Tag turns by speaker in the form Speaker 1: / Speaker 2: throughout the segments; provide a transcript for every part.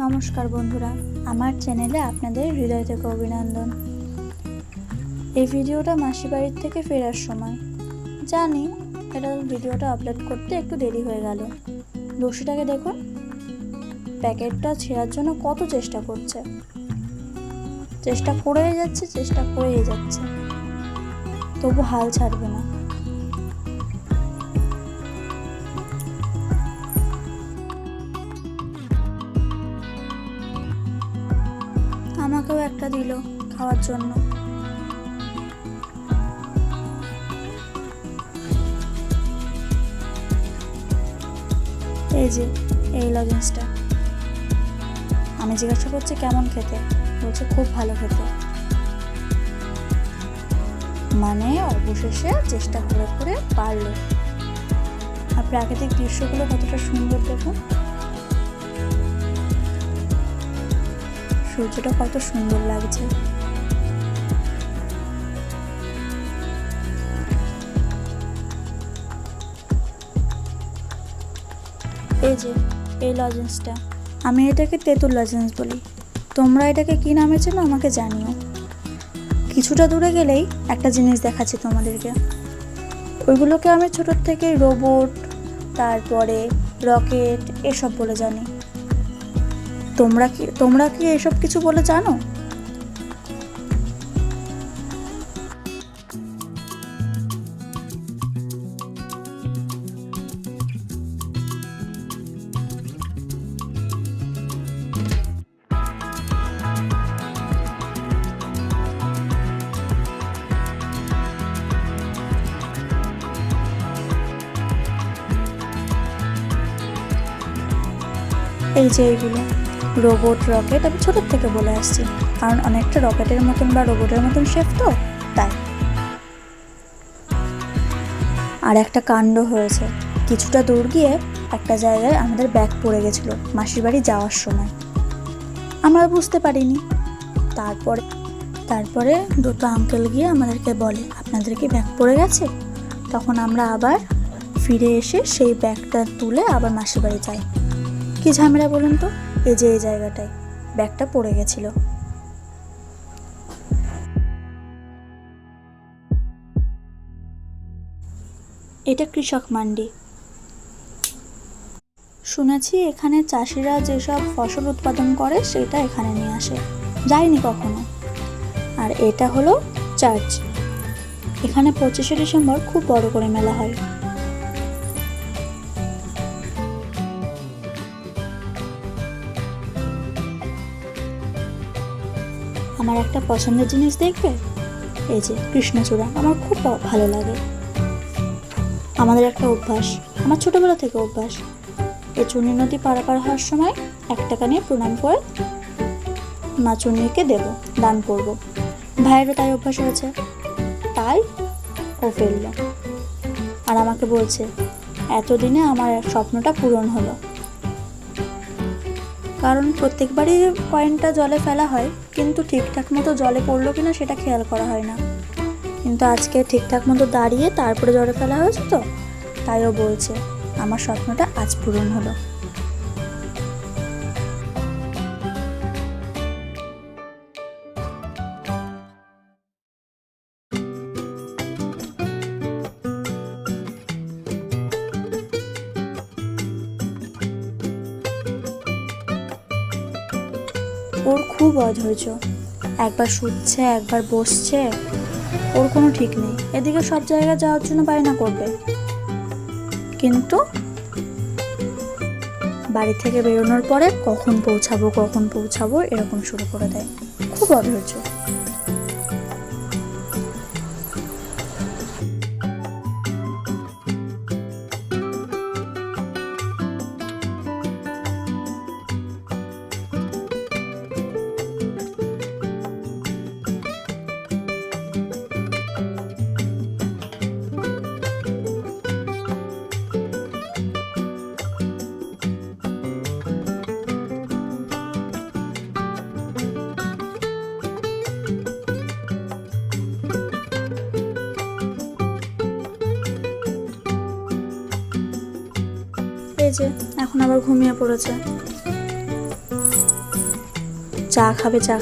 Speaker 1: নমস্কার বন্ধুরা, আমার চ্যানেলে আপনাদের হৃদয় থেকে অভিনন্দন। এই ভিডিওটা মাসি বাড়ির থেকে ফেরার সময়। জানি এটা ভিডিওটা আপলোড করতে একটু দেরি হয়ে গেল। লস্যিটাকে দেখুন, প্যাকেটটা ছেঁড়ার জন্য কত চেষ্টা করছে, চেষ্টা করেই যাচ্ছে, তবু হাল ছাড়বে না। আমাকেও একটা দিল খাওয়ার জন্য। এই যে এই লজেন্সটা, আমি জিজ্ঞাসা করছি কেমন খেতে, বলছে খুব ভালো খেতে। মানে অবশেষে চেষ্টা করে করে পারলো। আর প্রাকৃতিক দৃশ্যগুলো কতটা সুন্দর দেখুন, সূর্যটা কত সুন্দর লাগছে। এই যে এই লজেন্সটা, আমি এটাকে তেঁতুল লজেন্স বলি, তোমরা এটাকে কি নামে চেনো আমাকে জানিও। কিছুটা দূরে গেলেই একটা জিনিস দেখাচ্ছি তোমাদেরকে। ওইগুলোকে আমি ছোটোর থেকেই রোবট, তারপরে রকেট এসব বলে জানি। তোমরা কি এসব কিছু বলে জানো? এই যে এইগুলো রোবট, রকেট আমি ছোটোর থেকে বলে আসছি, কারণ অনেকটা রকেটের মতন বা রোবটের মতন শেপ তো, তাই। আর একটা কাণ্ড হয়েছে, কিছুটা দূর গিয়ে একটা জায়গায় আমাদের ব্যাগ পড়ে গেছিলো মাসির বাড়ি যাওয়ার সময়। আমরা বুঝতে পারিনি। তারপরে দুটো আঙ্কেল গিয়ে আমাদেরকে বলে আপনাদের কি ব্যাগ পড়ে গেছে। তখন আমরা আবার ফিরে এসে সেই ব্যাগটা তুলে আবার মাসির বাড়ি যাই। কি ঝামেলা বলুন তো, এই যে এই জায়গাটায় ব্যাগটা পড়ে গেছিল। এটা কৃষক মান্ডি। শুনেছি এখানে চাষিরা যেসব ফসল উৎপাদন করে সেটা এখানে নিয়ে আসে, যাইনি কখনো। আর এটা হলো চার্চ। এখানে 25শে ডিসেম্বর খুব বড় করে মেলা হয়। আমার একটা পছন্দের জিনিস দেখবে, এই যে কৃষ্ণচূড়া, আমার খুব ভালো লাগে। আমাদের একটা অভ্যাস, আমার ছোটবেলা থেকে অভ্যাস, এই চুনি নদী পারাপার হওয়ার সময় 1 টাকা নিয়ে প্রণাম করে মা চুনিকে দেব, দান করব। ভাইয়েরও তাই অভ্যাস হয়েছে, তাই ও ফেললো। আর আমাকে বলছে এতদিনে আমার স্বপ্নটা পূরণ হলো। কারণ প্রত্যেকবারই কয়েনটা জলে ফেলা হয়, কিন্তু ঠিকঠাক মতো জলে পড়লো কিনা সেটা খেয়াল করা হয় না। কিন্তু আজকে ঠিকঠাক মতো দাঁড়িয়ে তারপরে জলে ফেলা হয়েছে তো, তাইও বলছে আমার স্বপ্নটা আজ পূরণ হলো। ওর খুব অধৈর্য, একবার শুচ্ছে একবার বসছে, ওর কোনো ঠিক নেই। এদিকে সব জায়গায় যাওয়ার জন্য বায়না করবে, কিন্তু বাড়ি থেকে বেরোনোর পরে কখন পৌঁছাবো এরকম শুরু করে দেয়। খুব অধৈর্য। এই যে এখন আবার ঘুমিয়ে পড়েছে। চা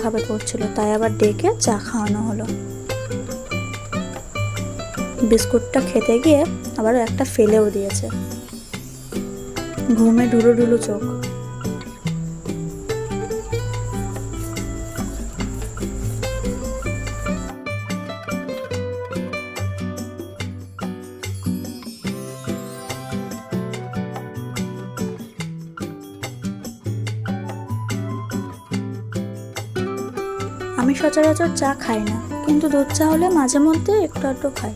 Speaker 1: খাবে করছিল, তাই আবার ডেকে চা খাওয়ানো হলো। বিস্কুটটা খেতে গিয়ে আবার একটা ফেলেও দিয়েছে। ঘুমে ঢুলু চোখ। আমি সচরাচর চা খাই না, কিন্তু দুধ চা হলে মাঝে মধ্যে একটু আধটু খাই।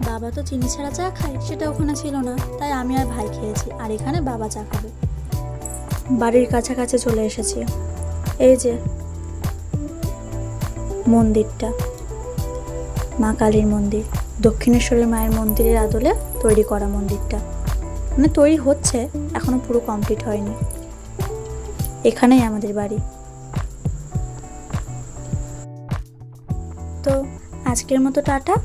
Speaker 1: বাবা তো চিনি ছাড়া চা খায়, সেটা ওখানে ছিল না, তাই আমি আর ভাই খেয়েছি, আর এখানে বাবা চা খাবে। বাড়ির কাছাকাছি চলে এসেছি। এই যে মন্দিরটা, মা কালীর মন্দির, দক্ষিণেশ্বরের মায়ের মন্দিরের আদলে তৈরি করা মন্দিরটা, মানে তৈরি হচ্ছে, এখনো পুরো কমপ্লিট হয়নি। এখানেই আমাদের বাড়ি। তো আজকের মতো টাটা।